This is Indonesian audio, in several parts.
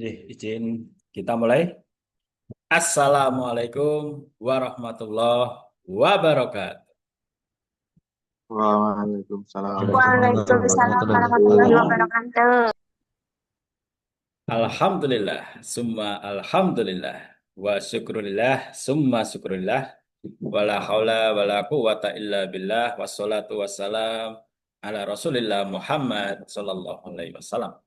Izin kita mulai. Assalamualaikum warahmatullahi wabarakatuh. Waalaikumsalam warahmatullahi Waalaikumsalam warahmatullahi wabarakatuh. wabarakatuh. Alhamdulillah, summa alhamdulillah, wa syukurillah, summa syukurillah, wala haula wala quwata illa billah, wassalatu wassalam ala rasulillah Muhammad sallallahu alaihi wasallam.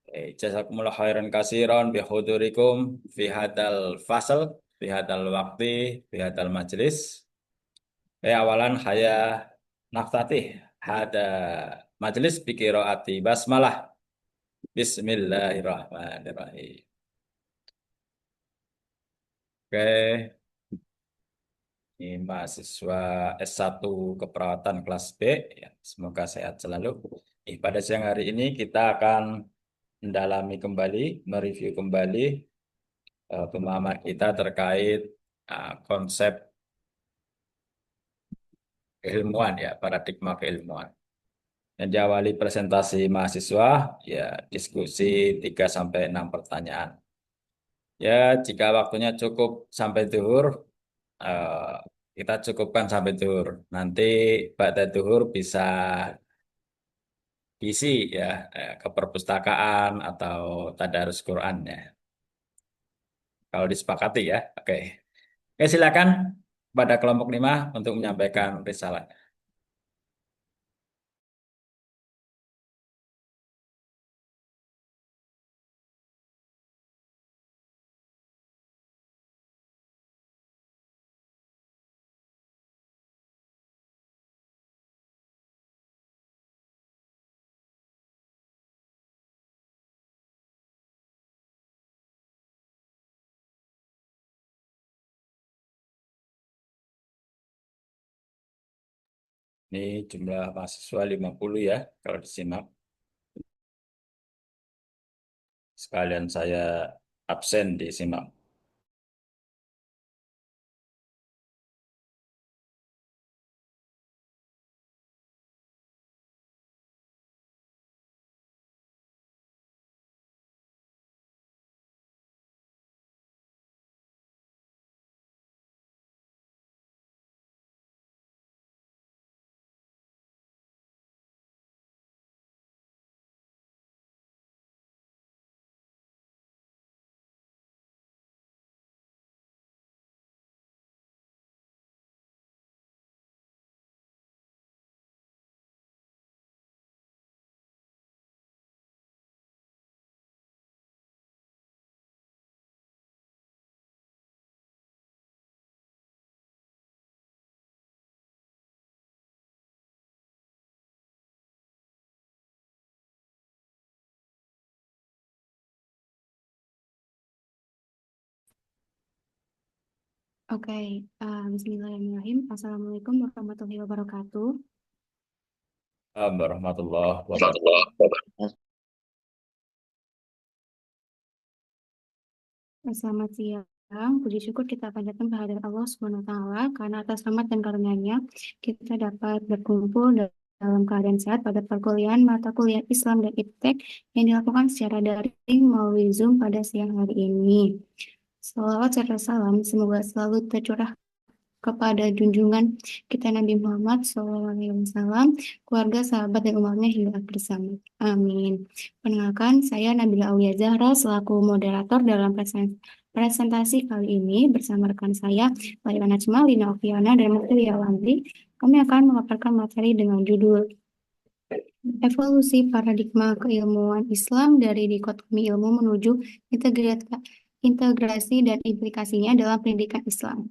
Jazakumullah khairan kasiran bihudurikum fi hadal fasal, fi hadal waqti, fi hadal majlis. Awalan haya naftatih hada majelis biqiraati basmalah. Bismillahirrahmanirrahim. Oke, ini mahasiswa S1 Keperawatan kelas B, ya, semoga sehat selalu. Pada siang hari ini kita akan mendalami kembali, mereview kembali pemahaman kita terkait konsep keilmuan, ya, paradigma keilmuan. Yang diawali presentasi mahasiswa, ya, diskusi 3 sampai 6 pertanyaan. Ya, jika waktunya cukup sampai zuhur, eh, kita cukupkan sampai zuhur. Nanti pada zuhur bisa isi, ya, ke perpustakaan atau tadarus Quran, ya. Kalau disepakati, ya. Oke. Oke, silakan pada kelompok 5 untuk menyampaikan risalah. Ini jumlah mahasiswa 50, ya, kalau disimak. Sekalian saya absen disimak. Oke, Bismillahirrahmanirrahim. Assalamualaikum warahmatullahi wabarakatuh. Warahmatullahi wabarakatuh. Selamat siang. Puji syukur kita panjatkan kehadirat Allah Subhanahu wa taala karena atas rahmat dan karunia-Nya kita dapat berkumpul dalam keadaan sehat pada perkuliahan mata kuliah Islam dan Iptek yang dilakukan secara daring melalui Zoom pada siang hari ini. Salawat serta salam semoga selalu tercurah kepada junjungan kita Nabi Muhammad SAW, keluarga, sahabat, dan umatnya hingga akhir zaman. Amin. Perkenalkan, saya Nabila Aulia Zahra selaku moderator dalam presentasi kali ini bersama rekan saya, Maria Najma, Lina Okiana, dan Menteri Yawanti. Kami akan memaparkan materi dengan judul Evolusi Paradigma Keilmuan Islam dari Dikotomi Ilmu menuju integrasi dan implikasinya dalam pendidikan Islam.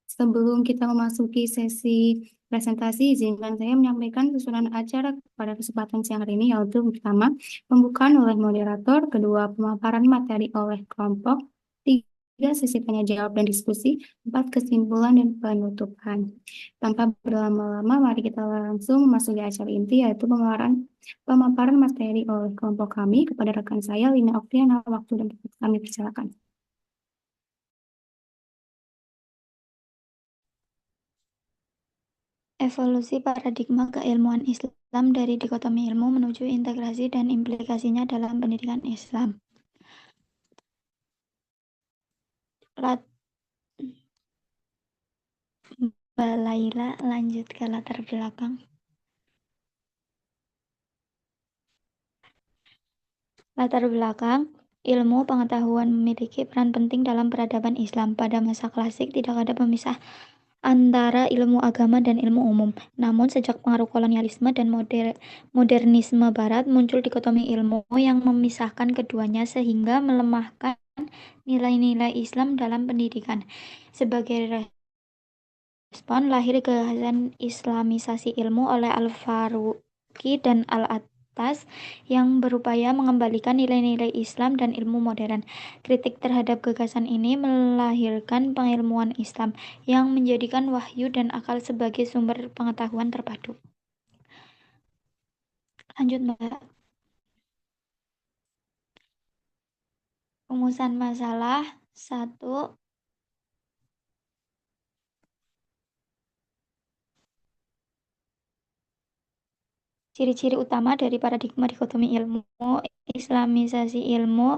Sebelum kita memasuki sesi presentasi, izinkan saya menyampaikan susunan acara pada kesempatan siang hari ini, yaitu pertama, pembukaan oleh moderator, kedua, pemaparan materi oleh kelompok, tiga, sesi tanya jawab dan diskusi, empat, kesimpulan dan penutupan. Tanpa berlama-lama, mari kita langsung memasuki acara inti, yaitu pemaparan materi oleh kelompok kami kepada rekan saya, Lina Oktiana. Waktu dan tempat kami persilakan. evolusi paradigma keilmuan Islam dari dikotomi ilmu menuju integrasi dan implikasinya dalam pendidikan Islam. Mbak Laila lanjut ke latar belakang. Latar belakang, ilmu pengetahuan memiliki peran penting dalam peradaban Islam. Pada masa klasik tidak ada pemisah antara ilmu agama dan ilmu umum. Namun sejak pengaruh kolonialisme dan modernisme barat muncul dikotomi ilmu yang memisahkan keduanya sehingga melemahkan nilai-nilai Islam dalam pendidikan. Sebagai respon lahir gagasan Islamisasi ilmu oleh Al-Faruqi dan Al-Attas yang berupaya mengembalikan nilai-nilai Islam dan ilmu modern. Kritik terhadap gagasan ini melahirkan pengilmuan Islam yang menjadikan wahyu dan akal sebagai sumber pengetahuan terpadu. Lanjut, Mbak. Rumusan masalah 1. Ciri-ciri utama dari paradigma dikotomi ilmu, Islamisasi ilmu,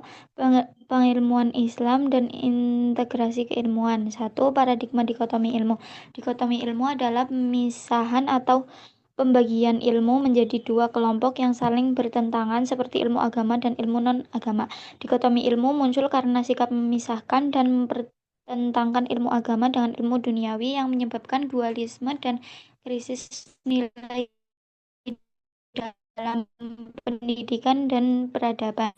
pengilmuan Islam, dan integrasi keilmuan. 1. Paradigma dikotomi ilmu. Dikotomi ilmu adalah pemisahan atau pembagian ilmu menjadi dua kelompok yang saling bertentangan seperti ilmu agama dan ilmu non-agama. Dikotomi ilmu muncul karena sikap memisahkan dan mempertentangkan ilmu agama dengan ilmu duniawi yang menyebabkan dualisme dan krisis nilai dalam pendidikan dan peradaban.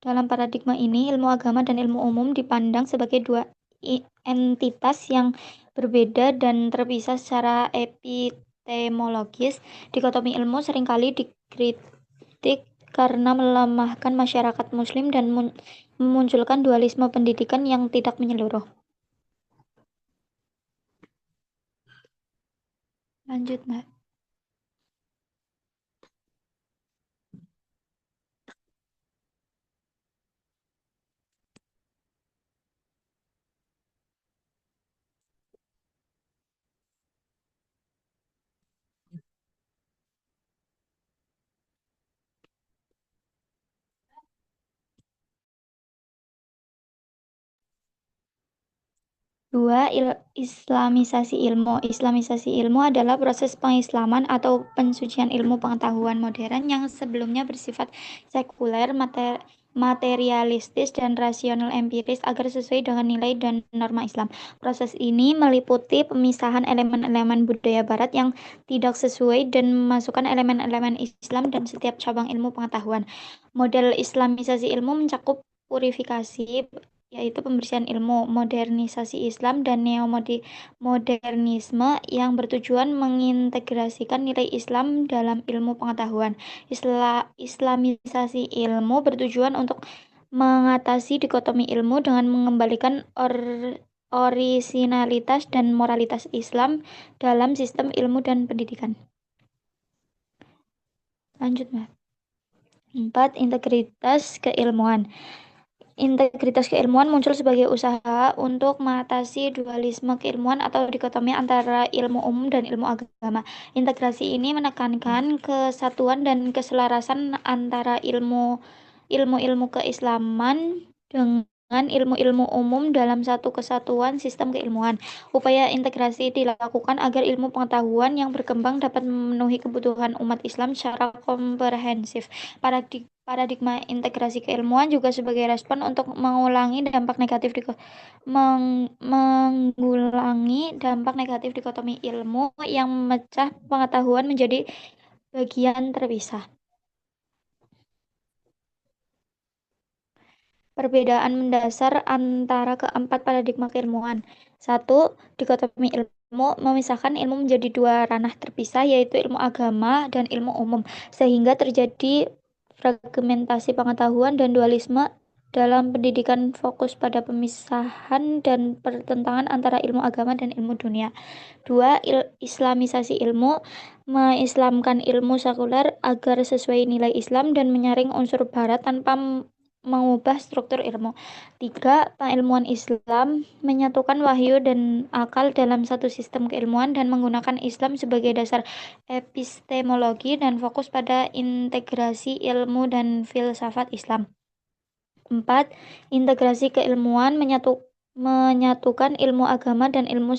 Dalam paradigma ini, ilmu agama dan ilmu umum dipandang sebagai dua entitas yang berbeda dan terpisah secara epistemologis. Dikotomi ilmu seringkali dikritik karena melemahkan masyarakat Muslim dan memunculkan dualisme pendidikan yang tidak menyeluruh. Lanjut, Mbak. 2. Islamisasi ilmu. Islamisasi ilmu adalah proses pengislaman atau pensucian ilmu pengetahuan modern yang sebelumnya bersifat sekuler, materialistis, dan rasional empiris agar sesuai dengan nilai dan norma Islam. Proses ini meliputi pemisahan elemen-elemen budaya barat yang tidak sesuai dan memasukkan elemen-elemen Islam dan setiap cabang ilmu pengetahuan. Model Islamisasi ilmu mencakup purifikasi, yaitu pembersihan ilmu, modernisasi Islam, dan neomodernisme yang bertujuan mengintegrasikan nilai Islam dalam ilmu pengetahuan. Islamisasi ilmu bertujuan untuk mengatasi dikotomi ilmu dengan mengembalikan orisinalitas dan moralitas Islam dalam sistem ilmu dan pendidikan. Lanjut, Mbak. 4. Integritas keilmuan. Integritas keilmuan muncul sebagai usaha untuk mengatasi dualisme keilmuan atau dikotomi antara ilmu umum dan ilmu agama. Integrasi ini menekankan kesatuan dan keselarasan antara ilmu-ilmu keislaman dengan ilmu-ilmu umum dalam satu kesatuan sistem keilmuan. Upaya integrasi dilakukan agar ilmu pengetahuan yang berkembang dapat memenuhi kebutuhan umat Islam secara komprehensif. Paradigma integrasi keilmuan juga sebagai respon untuk menggulangi dampak negatif dikotomi ilmu yang memecah pengetahuan menjadi bagian terpisah. Perbedaan mendasar antara keempat paradigma keilmuan. 1. Dikotomi ilmu memisahkan ilmu menjadi dua ranah terpisah, yaitu ilmu agama dan ilmu umum, sehingga terjadi fragmentasi pengetahuan dan dualisme dalam pendidikan fokus pada pemisahan dan pertentangan antara ilmu agama dan ilmu dunia. 2. Islamisasi ilmu mengislamkan ilmu sekuler agar sesuai nilai Islam dan menyaring unsur barat tanpa mengubah struktur ilmu. 3. Pengilmuan Islam menyatukan wahyu dan akal dalam satu sistem keilmuan dan menggunakan Islam sebagai dasar epistemologi dan fokus pada integrasi ilmu dan filsafat Islam. 4. Integrasi keilmuan menyatukan ilmu agama dan ilmu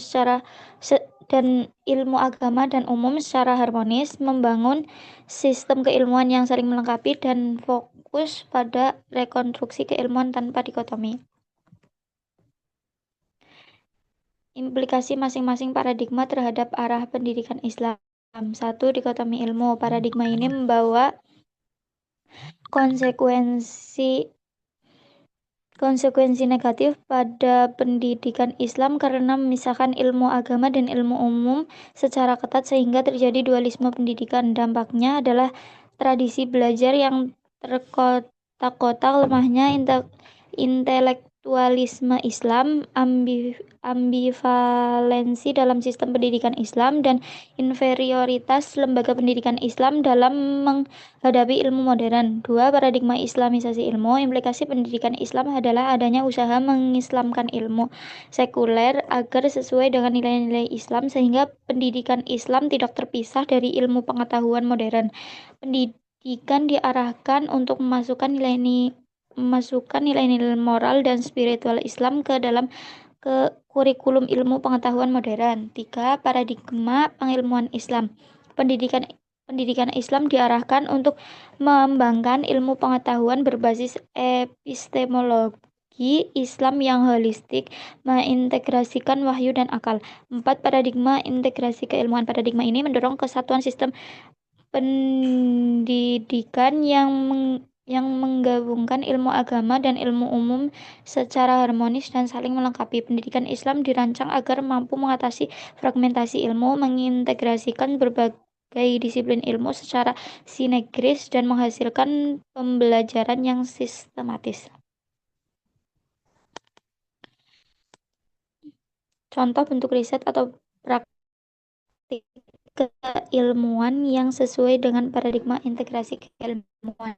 agama dan umum secara harmonis, membangun sistem keilmuan yang saling melengkapi dan fokus pada rekonstruksi keilmuan tanpa dikotomi. Implikasi masing-masing paradigma terhadap arah pendidikan Islam. 1. Dikotomi ilmu. Paradigma ini membawa konsekuensi negatif pada pendidikan Islam karena memisahkan ilmu agama dan ilmu umum secara ketat sehingga terjadi dualisme pendidikan. Dampaknya adalah tradisi belajar yang terkotak-kotak, lemahnya intelektualisme Islam, ambivalensi dalam sistem pendidikan Islam, dan inferioritas lembaga pendidikan Islam dalam menghadapi ilmu modern. 2. Paradigma Islamisasi ilmu. Implikasi pendidikan Islam adalah adanya usaha mengislamkan ilmu sekuler agar sesuai dengan nilai-nilai Islam sehingga pendidikan Islam tidak terpisah dari ilmu pengetahuan modern. Pendidikan diarahkan untuk memasukkan nilai-nilai moral dan spiritual Islam ke dalam kurikulum ilmu pengetahuan modern. 3. Paradigma pengilmuan Islam. Pendidikan Islam diarahkan untuk mengembangkan ilmu pengetahuan berbasis epistemologi Islam yang holistik, mengintegrasikan wahyu dan akal. 4. Paradigma integrasi keilmuan. Paradigma ini mendorong kesatuan sistem pendidikan yang menggabungkan ilmu agama dan ilmu umum secara harmonis dan saling melengkapi. Pendidikan Islam dirancang agar mampu mengatasi fragmentasi ilmu, mengintegrasikan berbagai disiplin ilmu secara sinergis dan menghasilkan pembelajaran yang sistematis. Contoh bentuk riset atau praktik keilmuan yang sesuai dengan paradigma integrasi keilmuan.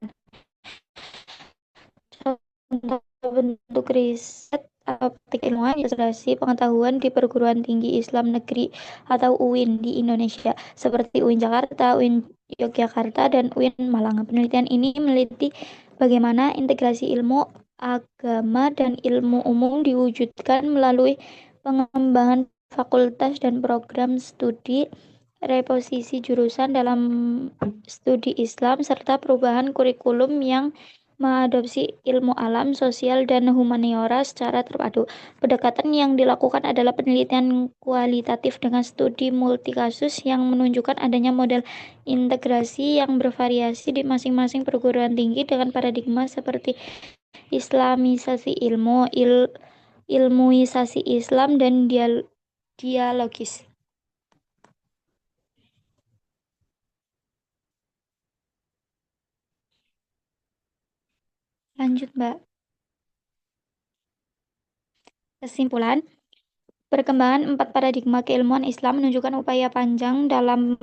Contoh bentuk riset atau praktik ilmuwan integrasi pengetahuan di perguruan tinggi Islam negeri atau UIN di Indonesia, seperti UIN Jakarta, UIN Yogyakarta, dan UIN Malang. Penelitian ini meneliti bagaimana integrasi ilmu agama dan ilmu umum diwujudkan melalui pengembangan fakultas dan program studi, reposisi jurusan dalam studi Islam, serta perubahan kurikulum yang mengadopsi ilmu alam, sosial, dan humaniora secara terpadu. Pendekatan yang dilakukan adalah penelitian kualitatif dengan studi multikasus yang menunjukkan adanya model integrasi yang bervariasi di masing-masing perguruan tinggi dengan paradigma seperti Islamisasi ilmu, ilmuisasi Islam, dan dialogis. Lanjut, Mbak. Kesimpulan, perkembangan 4 paradigma keilmuan Islam menunjukkan upaya panjang dalam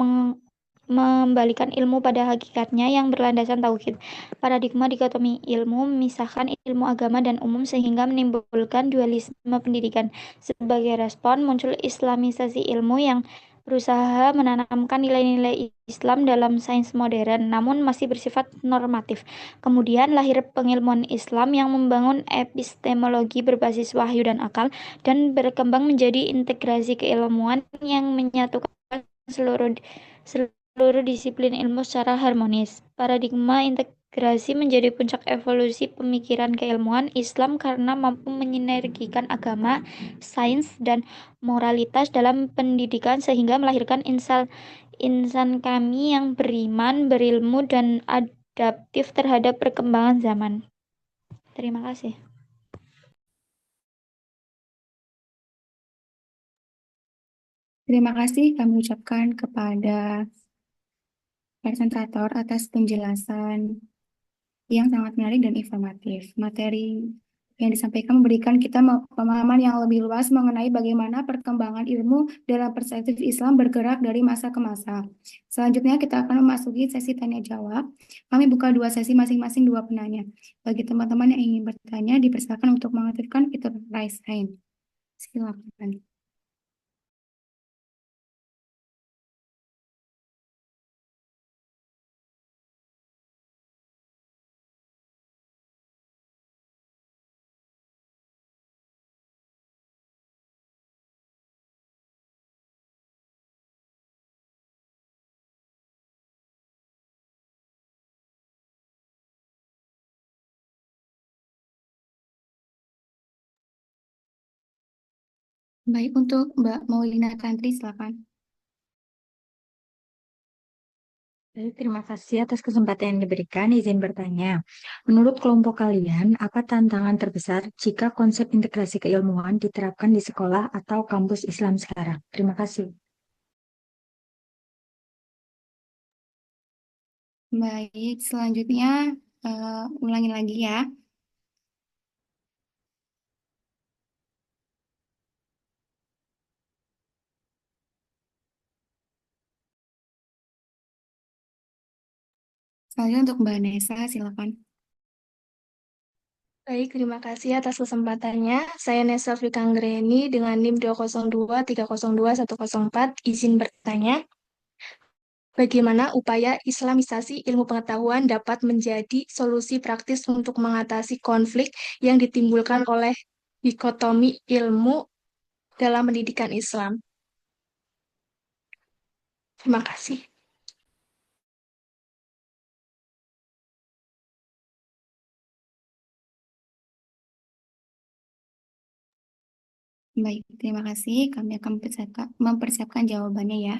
membalikan ilmu pada hakikatnya yang berlandasan tauhid. Paradigma dikotomi ilmu memisahkan ilmu agama dan umum sehingga menimbulkan dualisme pendidikan. Sebagai respon, muncul Islamisasi ilmu yang berusaha menanamkan nilai-nilai Islam dalam sains modern, namun masih bersifat normatif. Kemudian lahir pengilmuan Islam yang membangun epistemologi berbasis wahyu dan akal, dan berkembang menjadi integrasi keilmuan yang menyatukan seluruh disiplin ilmu secara harmonis. Paradigma integrasi menjadi puncak evolusi pemikiran keilmuan Islam karena mampu menyinergikan agama, sains, dan moralitas dalam pendidikan sehingga melahirkan insan kami yang beriman, berilmu, dan adaptif terhadap perkembangan zaman. Terima kasih. Terima kasih kami ucapkan kepada presentator atas penjelasan yang sangat menarik dan informatif. Materi yang disampaikan memberikan kita pemahaman yang lebih luas mengenai bagaimana perkembangan ilmu dalam perspektif Islam bergerak dari masa ke masa. Selanjutnya kita akan memasuki sesi tanya jawab. Kami buka 2 sesi masing-masing 2 penanya. Bagi teman-teman yang ingin bertanya, dipersilakan untuk mengaktifkan fitur raise hand. Silakan. Baik, untuk Mbak Maulina Tantri, silakan. Baik, terima kasih atas kesempatan yang diberikan. Izin bertanya, menurut kelompok kalian, apa tantangan terbesar jika konsep integrasi keilmuan diterapkan di sekolah atau kampus Islam sekarang? Terima kasih. Baik, selanjutnya ulangi lagi ya. Selanjutnya untuk Mbak Nesa, silakan. Baik, terima kasih atas kesempatannya. Saya Nesa Fikanggreni dengan NIM 202302104. Izin bertanya, bagaimana upaya Islamisasi ilmu pengetahuan dapat menjadi solusi praktis untuk mengatasi konflik yang ditimbulkan oleh dikotomi ilmu dalam pendidikan Islam? Terima kasih. Baik, terima kasih. Kami akan mempersiapkan jawabannya ya.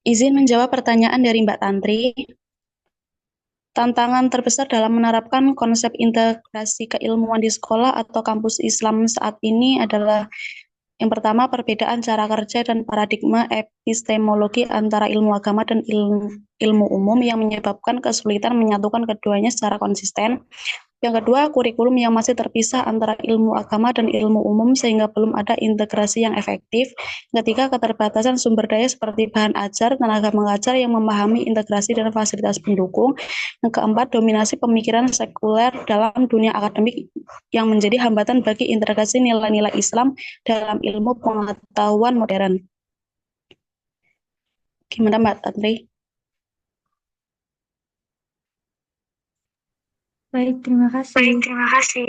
Izin menjawab pertanyaan dari Mbak Tantri. Tantangan terbesar dalam menerapkan konsep integrasi keilmuan di sekolah atau kampus Islam saat ini adalah yang pertama, perbedaan cara kerja dan paradigma epistemologi antara ilmu agama dan ilmu umum yang menyebabkan kesulitan menyatukan keduanya secara konsisten. Yang kedua, kurikulum yang masih terpisah antara ilmu agama dan ilmu umum sehingga belum ada integrasi yang efektif. Yang ketiga, keterbatasan sumber daya seperti bahan ajar, tenaga mengajar yang memahami integrasi dan fasilitas pendukung. Yang keempat, dominasi pemikiran sekuler dalam dunia akademik yang menjadi hambatan bagi integrasi nilai-nilai Islam dalam ilmu pengetahuan modern. Gimana Mbak Tantri? Baik, terima kasih. Terima kasih.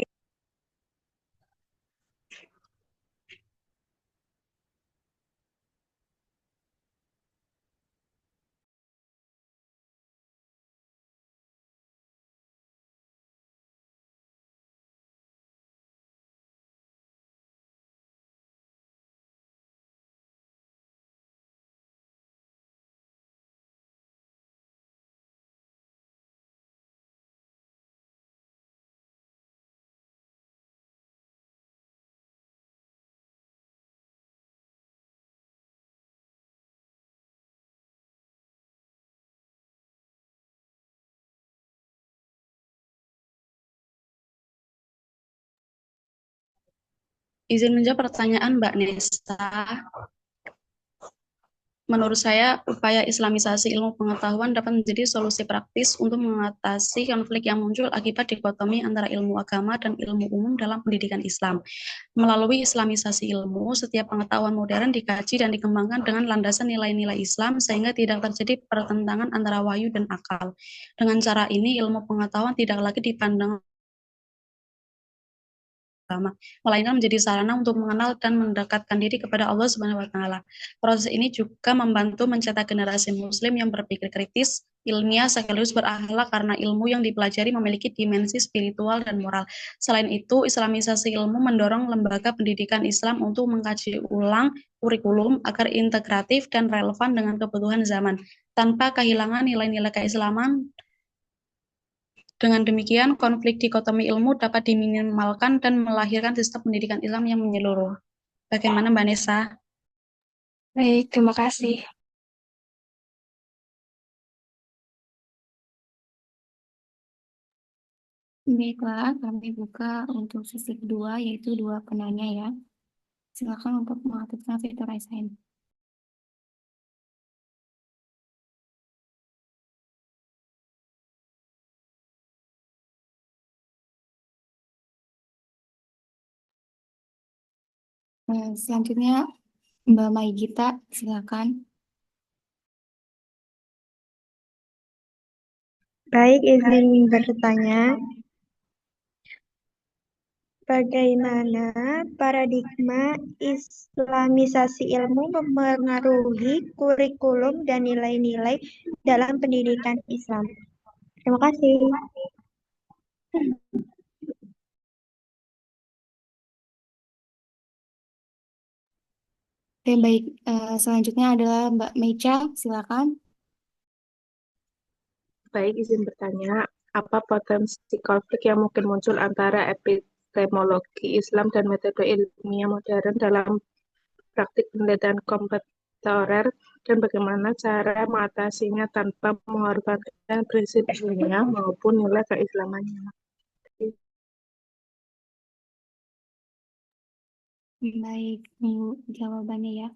Izin menjawab pertanyaan Mbak Nesta. Menurut saya, upaya Islamisasi ilmu pengetahuan dapat menjadi solusi praktis untuk mengatasi konflik yang muncul akibat dikotomi antara ilmu agama dan ilmu umum dalam pendidikan Islam. Melalui Islamisasi ilmu, setiap pengetahuan modern dikaji dan dikembangkan dengan landasan nilai-nilai Islam sehingga tidak terjadi pertentangan antara wahyu dan akal. Dengan cara ini, ilmu pengetahuan tidak lagi dipandang agama, melainkan menjadi sarana untuk mengenal dan mendekatkan diri kepada Allah Subhanahu wa taala. Proses ini juga membantu mencetak generasi muslim yang berpikir kritis, ilmiah sekaligus berakhlak karena ilmu yang dipelajari memiliki dimensi spiritual dan moral. Selain itu, Islamisasi ilmu mendorong lembaga pendidikan Islam untuk mengkaji ulang kurikulum agar integratif dan relevan dengan kebutuhan zaman, tanpa kehilangan nilai-nilai keislaman. Dengan demikian, konflik dikotomi ilmu dapat diminimalkan dan melahirkan sistem pendidikan Islam yang menyeluruh. Bagaimana Mbak Nesa? Baik, terima kasih. Baiklah, kami buka untuk sesi kedua, yaitu dua penanya ya. Silakan untuk mengaktifkan fitur raise hand. Selanjutnya Mbak Maigita, silakan. Baik, izin bertanya, bagaimana paradigma Islamisasi ilmu mempengaruhi kurikulum dan nilai-nilai dalam pendidikan Islam? Terima kasih. Oke, baik. Selanjutnya adalah Mbak Mecha, silakan. Baik, izin bertanya, apa potensi konflik yang mungkin muncul antara epistemologi Islam dan metode ilmiah modern dalam praktik penelitian kontemporer dan bagaimana cara mengatasinya tanpa mengorbankan prinsip ilmiah maupun nilai keislamannya? Baik, tunggu jawabannya ya.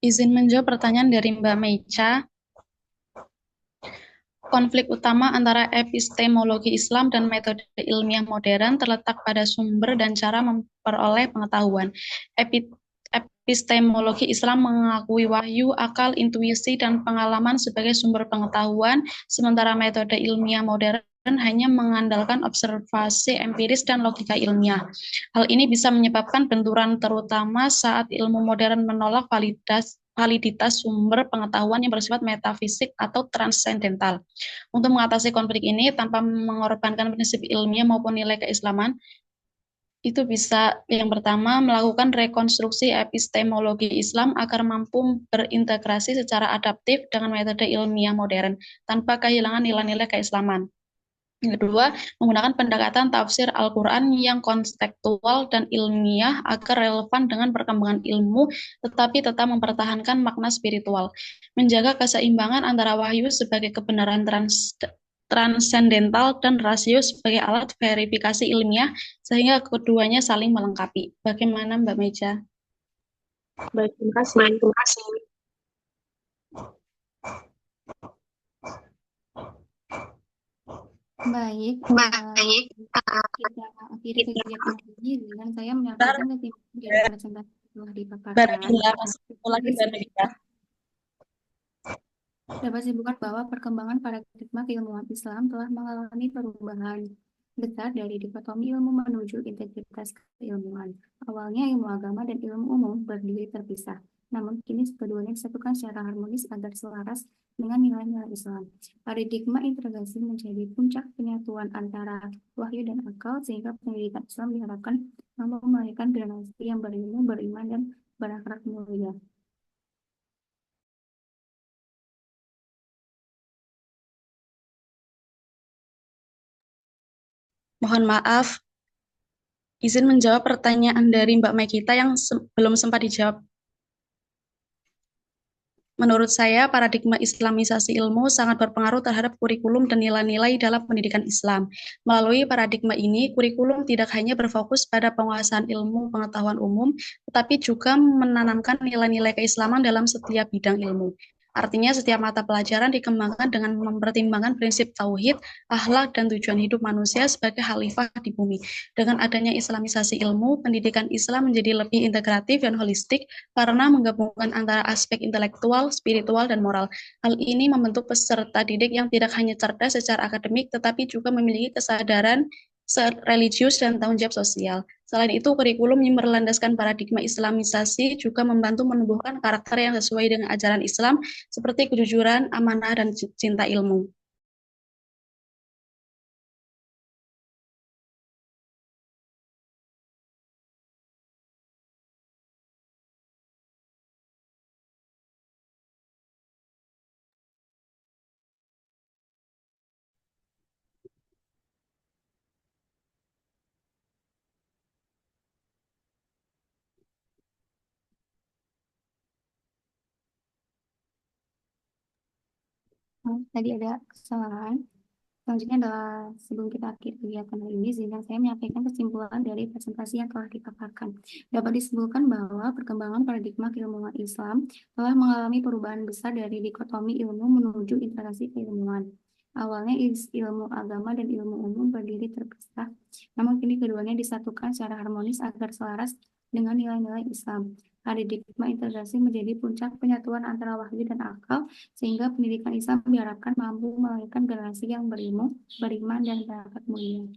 Izin menjawab pertanyaan dari Mbak Mecha. Konflik utama antara epistemologi Islam dan metode ilmiah modern terletak pada sumber dan cara memperoleh pengetahuan. Epistemologi Islam mengakui wahyu, akal, intuisi, dan pengalaman sebagai sumber pengetahuan, sementara metode ilmiah modern hanya mengandalkan observasi empiris dan logika ilmiah. Hal ini bisa menyebabkan benturan terutama saat ilmu modern menolak validitas sumber pengetahuan yang bersifat metafisik atau transendental. Untuk mengatasi konflik ini tanpa mengorbankan prinsip ilmiah maupun nilai keislaman, itu bisa yang pertama melakukan rekonstruksi epistemologi Islam agar mampu berintegrasi secara adaptif dengan metode ilmiah modern tanpa kehilangan nilai-nilai keislaman. Yang kedua, menggunakan pendekatan tafsir Al-Quran yang konstekstual dan ilmiah agar relevan dengan perkembangan ilmu, tetapi tetap mempertahankan makna spiritual. Menjaga keseimbangan antara wahyu sebagai kebenaran transendental dan rasio sebagai alat verifikasi ilmiah, sehingga keduanya saling melengkapi. Bagaimana Mbak Meja? Baik, terima kasih. Baik, kita akhiri kegiatan ini dengan saya menyampaikan kesimpulan dari presentasi yang telah dipaparkan. Dapat disimpulkan bahwa perkembangan paradigma keilmuan Islam telah mengalami perubahan besar dari dikotomi ilmu menuju integritas keilmuan. Awalnya ilmu agama dan ilmu umum berdiri terpisah, namun kini keduanya disatukan secara harmonis agar selaras dengan nilai-nilai Islam. Paradigma integrasi menjadi puncak penyatuan antara wahyu dan akal, sehingga pendidikan Islam diharapkan mampu melahirkan generasi yang berilmu, beriman, dan berakhlak mulia. Mohon maaf, izin menjawab pertanyaan dari Mbak Megita yang belum sempat dijawab. Menurut saya, paradigma Islamisasi ilmu sangat berpengaruh terhadap kurikulum dan nilai-nilai dalam pendidikan Islam. Melalui paradigma ini, kurikulum tidak hanya berfokus pada penguasaan ilmu pengetahuan umum, tetapi juga menanamkan nilai-nilai keislaman dalam setiap bidang ilmu. Artinya, setiap mata pelajaran dikembangkan dengan mempertimbangkan prinsip tauhid, akhlak, dan tujuan hidup manusia sebagai khalifah di bumi. Dengan adanya Islamisasi ilmu, pendidikan Islam menjadi lebih integratif dan holistik karena menggabungkan antara aspek intelektual, spiritual, dan moral. Hal ini membentuk peserta didik yang tidak hanya cerdas secara akademik, tetapi juga memiliki kesadaran religius dan tanggung jawab sosial. Selain itu, kurikulum yang berlandaskan paradigma Islamisasi juga membantu menumbuhkan karakter yang sesuai dengan ajaran Islam, seperti kejujuran, amanah, dan cinta ilmu. Tadi ada kesalahan. Selanjutnya adalah sebelum kita akhiri kegiatan hari ini, izinkan saya menyampaikan kesimpulan dari presentasi yang telah dipaparkan. Dapat disimpulkan bahwa perkembangan paradigma keilmuan Islam telah mengalami perubahan besar dari dikotomi ilmu menuju integrasi keilmuan. Awalnya ilmu agama dan ilmu umum berdiri terpisah, namun kini keduanya disatukan secara harmonis agar selaras dengan nilai-nilai Islam. Paradigma integrasi menjadi puncak penyatuan antara wahyu dan akal, sehingga pendidikan Islam diharapkan mampu melahirkan generasi yang berilmu, beriman, dan berakhlak mulia.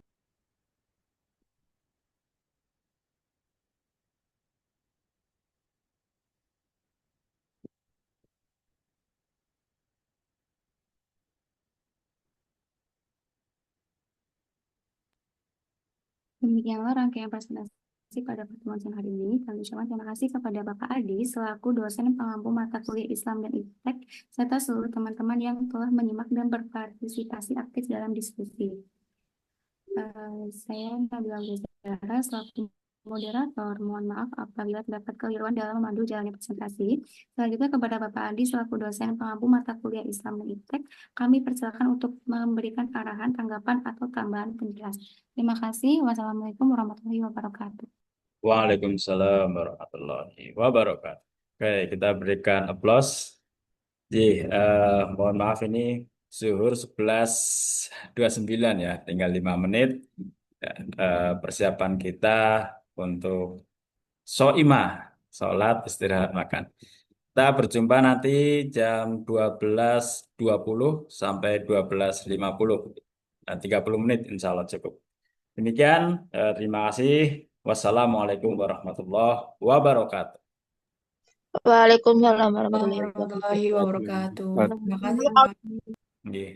Demikianlah rangkaian presentasi pada pertemuan siang hari ini. Kami ucapkan terima kasih kepada Bapak Adi selaku dosen pengampu mata kuliah Islam dan Iptek, serta seluruh teman-teman yang telah menyimak dan berpartisipasi aktif dalam diskusi. Saya Nabila Guzara selaku moderator. Mohon maaf apabila terdapat keliruan dalam memandu jalannya presentasi. Selanjutnya kepada Bapak Adi selaku dosen pengampu mata kuliah Islam dan Iptek, kami persilakan untuk memberikan arahan, tanggapan, atau tambahan penjelasan. Terima kasih. Wassalamualaikum warahmatullahi wabarakatuh. Waalaikumsalam warahmatullahi wabarakatuh. Oke, kita berikan aplaus. Mohon maaf ini zuhur 11.29 ya, tinggal 5 menit. Persiapan kita untuk soimah, sholat istirahat makan. Kita berjumpa nanti jam 12.20 sampai 12.50. 30 menit insya Allah cukup. Demikian, terima kasih. Wassalamualaikum warahmatullahi wabarakatuh. Waalaikumsalam warahmatullahi wabarakatuh. warahmatullahi wabarakatuh. Terima kasih, Mbak. Nggih.